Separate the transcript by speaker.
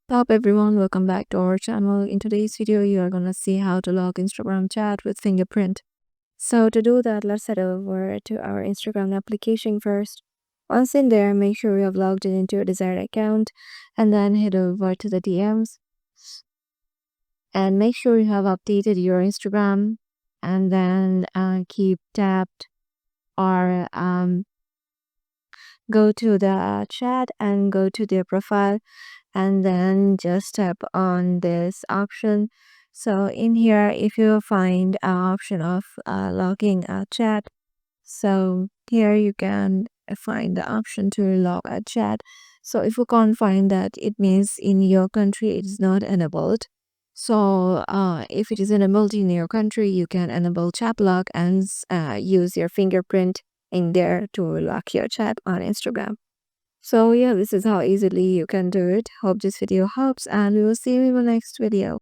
Speaker 1: What's up everyone, welcome back to our channel. In today's video, you are gonna see how to log Instagram chat with Fingerprint. So to do that, let's head over to our Instagram application first. Once in there, make sure you have logged in into your desired account and then head over to the DMs and make sure you have updated your Instagram and then keep tapped or go to the chat and go to their profile and then just tap on this option. So in here, if you find an option of logging a chat, so here you can find the option to log a chat. So if you can't find that, it means in your country it is not enabled. So if it is enabled in your country, you can enable chat lock and use your fingerprint in there to lock your chat on Instagram. So yeah, this is how easily you can do it. Hope this video helps and we will see you in the next video.